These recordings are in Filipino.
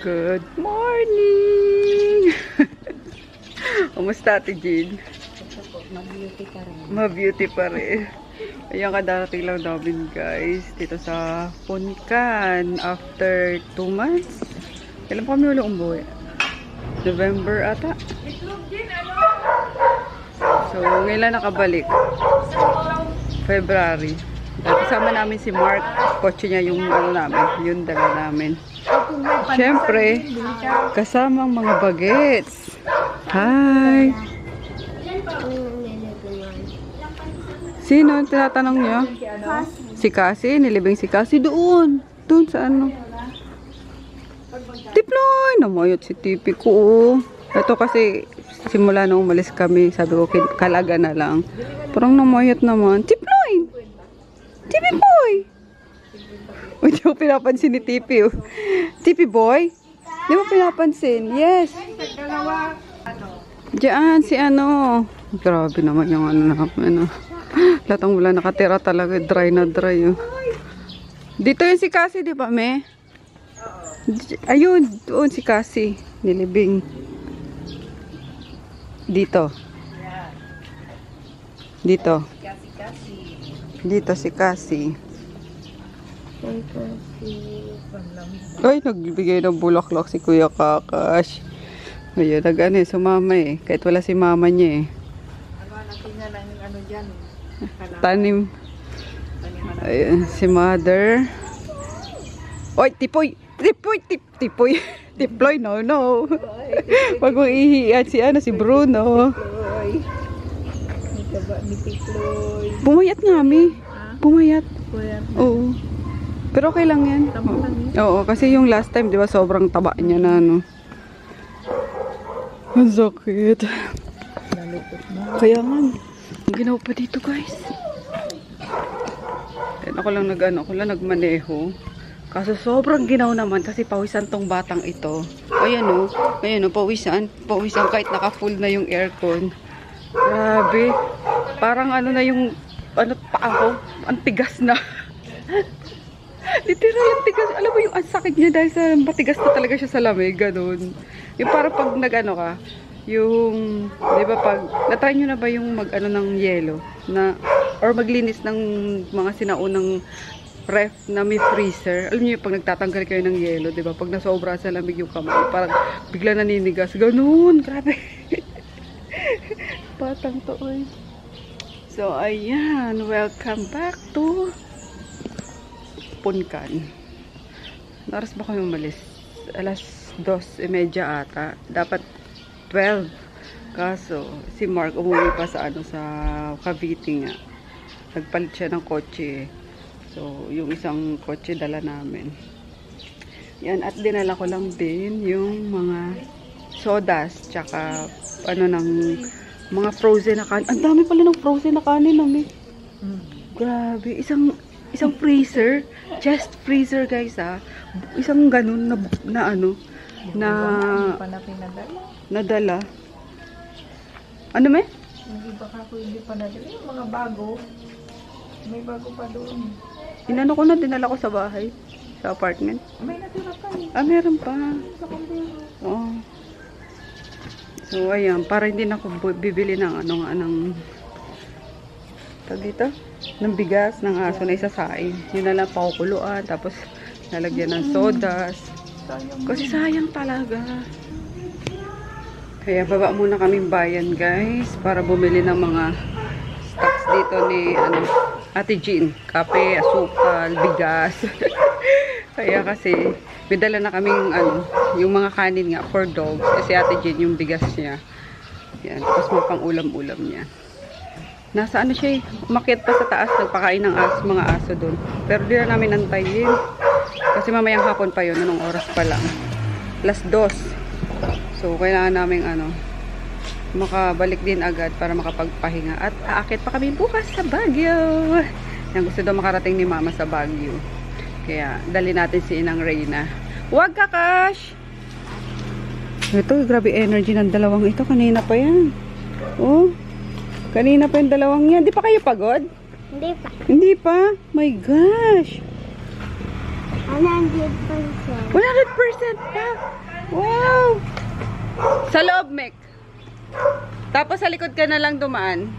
Good morning! Kumusta, Ate Jean? Ma-beauty pa rin. Ma-beauty pa rin. Ayan, kadarating lang namin, guys. Dito sa Puncan. After 2 months. Kailan pa kami ulit umuwi? November ata. So, ngayon lang nakabalik. February. At kasama namin si Mark. Kotse niya yung ano namin. Yung dala namin. Siyempre, kasama ang mga bagets. Hi! Sino? Tinatanong niyo? Si Cassie? Nilibing si Cassie? Doon. Doon sa ano? Tiploy! Namayot si Tipi ko. Ito kasi, simula nung umalis kami, sabi ko, kalaga na lang. Parang namayot naman. Tiploy! Tipi boy! Uy, di mo pinapansin ni Tipi. Tipi boy? Di mo pinapansin? Yes. Diyan, si ano. Grabe naman yung ano namin. Latang wala nakatira talaga. Dry na dry. Dito yun si Cassie, di ba, me? Ayun, doon si Cassie. Nilibing. Dito. Dito. Dito si Cassie. Ay, nagbigay ng bulaklak si Kuya Kakash. Ayun, nag-ano sumama eh. Kahit wala si mama niya eh. Tanim. Ayun, si mother. Oy, tipoy! Tipoy! Tipoy! Tiploy, no, no. Wag mong ihiyan si ano, si Bruno. Pumayat nga, mi. Pumayat. Oo. Pero okay lang yan. Oo, kasi yung last time, di ba, sobrang taba niya na, ano. Ang sakit. Kaya nga, ang ginawa pa dito, guys. And ako lang nagmaneho. Kaso sobrang ginaw naman kasi pawisan tong batang ito. Ayan o, pawisan. Pawisan kahit naka-full na yung aircon. Grabe. Parang ano na yung, ano pa ako, ang tigas na. Literal yung tigas. Alam mo yung ang sakit niya dahil sa matigas na talaga siya sa lamig. Ganun. Yung parang pag nag-ano ka, yung, di ba pag, natry nyo na ba yung mag-ano ng yelo? Na, or maglinis ng mga sinaunang ref na may freezer. Alam niyo pag nagtatanggal kayo ng yelo, 'di ba? Pag nasobra sa lamig yung kamay, parang bigla naninigas. Ganoon, grabe. Patang to, oy. So, ayan, welcome back to Puncan. Naras ba kami umalis? Alas 2:30 ata. Dapat 12. Kaso, si Mark umuwi pa sa ano, sa Cavite nga. Nagpalit siya ng kotse. So, yung isang kotse dala namin. Yan, at dinala ko lang din yung mga sodas, tsaka ano ng mga frozen na kanin. Ang dami pala ng frozen na kanin namin. Grabe, isang freezer, chest freezer guys ha. Isang ganun na ano, na nadala. Ano may? Nag-iba ka ko hindi pa nadala. Yung mga bago. May bago pa doon. Inano ko na, dinala ko sa bahay. Sa apartment. May natira pa eh. Ah, meron pa. Sa kumpiro. Oo. So, ayan. Para hindi na ako bibili ng ano nga, ng tag dito? Ng bigas, ng aso na isasain. Yun na lang pakukuluan. Tapos, lalagyan ng sodas. Kasi sayang talaga. Kaya, baba muna kaming bayan, guys. Para bumili ng mga stocks dito ni, ano, Ate Jean, kape, asukal, bigas. Kaya kasi, may dala na kaming, ano, yung mga kanin nga for dogs. Kasi Ate Jean, yung bigas niya. Yan, tapos may pang ulam-ulam niya. Nasa ano siya, umakyat pa sa taas, nagpakain ng mga aso doon. Pero di na namin antayin. Kasi mamayang hapon pa yun, anong oras pa lang. Alas 2. So, kailangan namin, ano, makabalik din agad para makapagpahinga. At aakit pa kami bukas sa Baguio. Yan, gusto daw makarating ni Mama sa Baguio. Kaya, dali natin si Inang Reyna. Huwag ka, Kash! Ito, grabe energy ng dalawang ito. Kanina pa yan. Oh, kanina pa yung dalawang yan. Di pa kayo pagod? Hindi pa. Hindi pa? My gosh! 100% pa! Wow! Sa loob, Mek. Tapos sa likod ka na lang dumaan.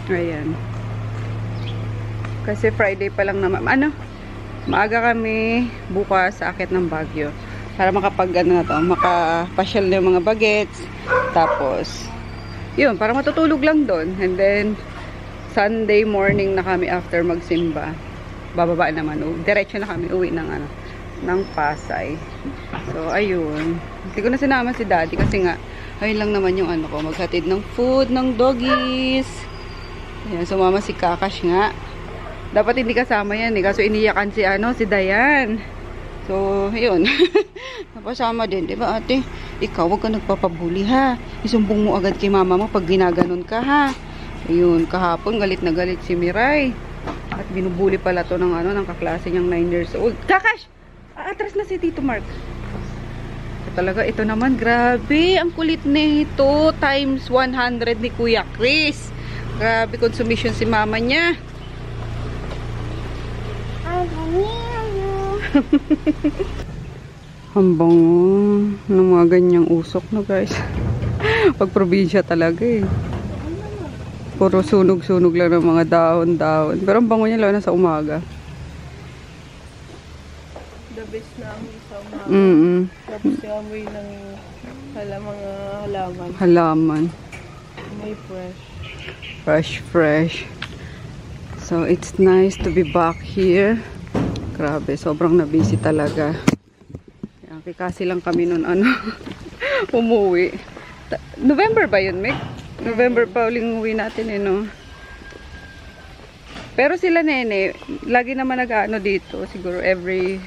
Ayan. Kasi Friday pa lang naman. Ano? Maaga kami bukas sa akit ng Baguio. Para makapasyal na yung mga bagets. Tapos, yun, para matutulog lang doon. And then, Sunday morning na kami after magsimba. Bababa naman. Diretso na kami uwi ng Pasay. So, ayun. Hindi ko na sinama si Daddy kasi nga, ayun lang naman yung maghatid ng food ng doggies. Ayan, sumama si Kakash nga. Dapat hindi kasama yan eh. Kaso iniyakan si Dayan. So, ayun. Napasama din. Diba ate? Ikaw, wag ka nagpapabuli ha. Isumbong mo agad kay mama mo pag ginaganon ka ha. Ayun, kahapon galit na galit si Miray. At binubuli pala to ng kaklase niyang 9 years old. Kakash! Atras na si Tito Mark. So, talaga, ito naman, grabe. Ang kulit nito. Times 100 ni Kuya Chris. Grabe, consumption si mama niya. Ang bango ng mga ganyang usok no guys. Pag probinsya talaga eh. Puro sunog-sunog lang ng mga dahon-dahon. Pero ang bango niya lalo na sa umaga. The best na amoy sa umaga. Tapos yung amoy ng mga halaman. Halaman. Amoy fresh. Fresh. So, it's nice to be back here. Grabe, sobrang na-busy talaga. Kasi lang kami nun, umuwi. November ba yun, Mick? November pa uling uwi natin, no? Pero sila, nene, lagi naman dito. Siguro every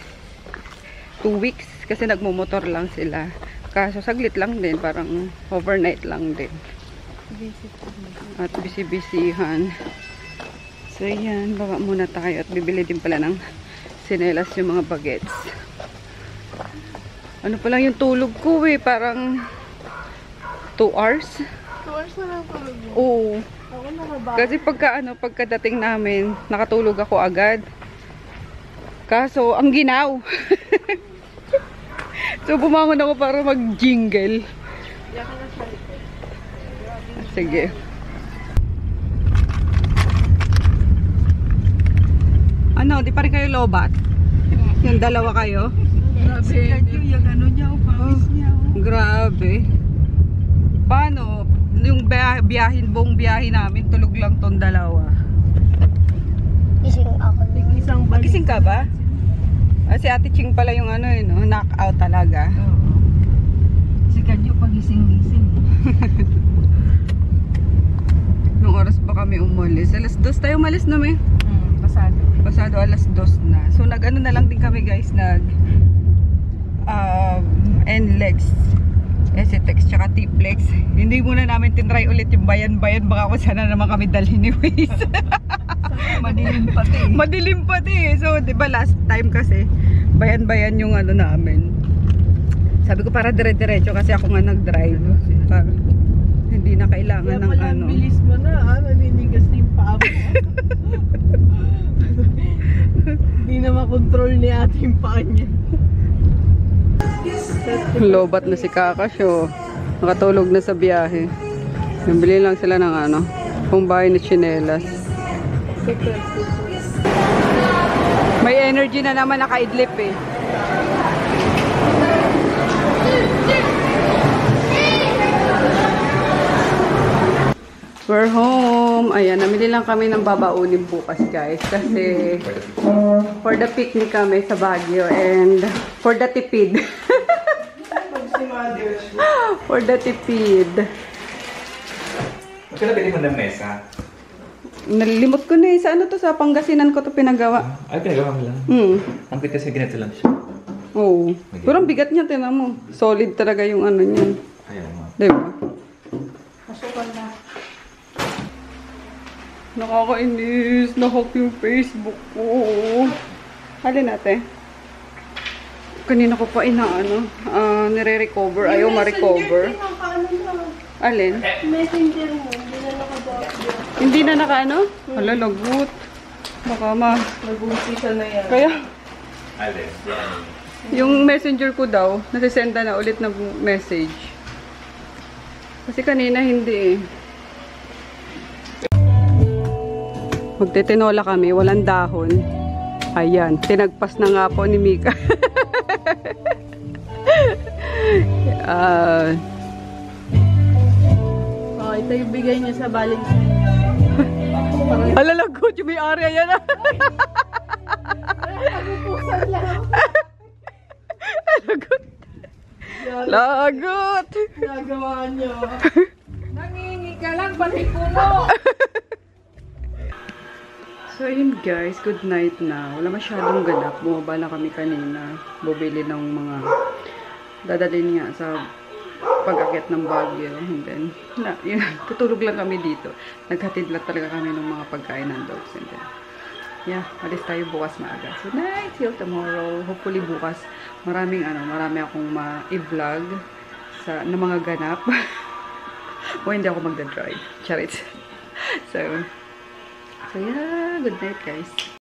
2 weeks. Kasi nagmumotor lang sila. Kaso, saglit lang din. Parang overnight lang din. At busy-busyhan. So, yan. Baba muna tayo. At bibili din pala ng sinelas yung mga bagets. Ano pa lang yung tulog ko eh. Parang 2 hours. 2 hours na lang tulog mo? Oo. Ako nakababa. Kasi pagkadating namin, nakatulog ako agad. Kaso, ang ginaw. So, bumangon ako para mag-jingle. Yakin na siya ito. Sige. Ano, di pa rin kayo lobat? Yung dalawa kayo? Grabe. Yung niya, pawis niya. Grabe. Paano? Yung buong biyahe namin, tulog lang tong dalawa. Gising ako. Isang balik. Gising ka ba? Si Ate Ching pala yung knockout talaga. Oo. Si Kadyo pagising-gising. Nung oras ba kami umalis? Alas 2 tayo umalis na may. Pasado. Pasado alas 2 na. So na lang din kami guys, NLEX, STX, tsaka T-Flex. Hindi muna namin tinry ulit yung bayan-bayan. Baka kung sana naman kami dalhin ni Waze. Madilim pati. Madilim pati eh. So, di ba last time kasi, bayan-bayan yung namin. Sabi ko para dire-diretso kasi ako nga nag-drive. Para hindi na kailangan ng pala, bilis mo na, naninigas na yung paa mo. Hindi na makontrol ni ate yung paa niya. Lobat na si Kakasyo. Nakatulog na sa biyahe. Nabili lang sila ng pangbahay na tsinelas. May energy na naman nakaidlip eh. We're home. Ayan, namili lang kami ng babaunin bukas guys. Kasi for the picnic kami sa Baguio and for the tipid. For the tipid. Magkala pili mo ng mesa? Nalimot ko na eh. Sa sa Pangasinan ko to pinagawa. Ay, pinagawa mo lang? Ang cute kasi ganito lang siya. Oo. Pero ang bigat niya, tinan mo. Solid talaga yung niyan. Ayaw mo. Diba? Masukal na. Nakakainis. Nahack yung Facebook ko. Halin natin. Kanina ko pa nire-recover. Ayaw ma-recover. Alin? Messenger mo, hindi na nakabak. Hindi na Hala, lagot. Baka Nag-umpisa na yan. Kaya, Alin? yung messenger ko daw, nasisenda na ulit ng message. Kasi kanina hindi eh. Magtitinola kami, walang dahon. Ayan, tinagpas na nga po ni Mika. Oh, ito yung bigay niya sa Valentine. Alalagot yung may area yan. Nagupusan lang. Lagot. Lagot. Nagawa niyo. Nangingi ka lang, pati puno. So, yun guys. Good night na. Wala masyadong ganap. Bumaba na kami kanina. Bubili ng mga dadalhin nga sa pag-akit ng Baguio. And then, yun, tutulog lang kami dito. Naghatid lang talaga kami ng mga pagkain ng dogs. And then, yeah, alis tayo bukas maaga. So, night till tomorrow. Hopefully bukas, marami akong ma-vlog ng mga ganap. O hindi ako magda-drive. Charit. So, yeah, good night guys.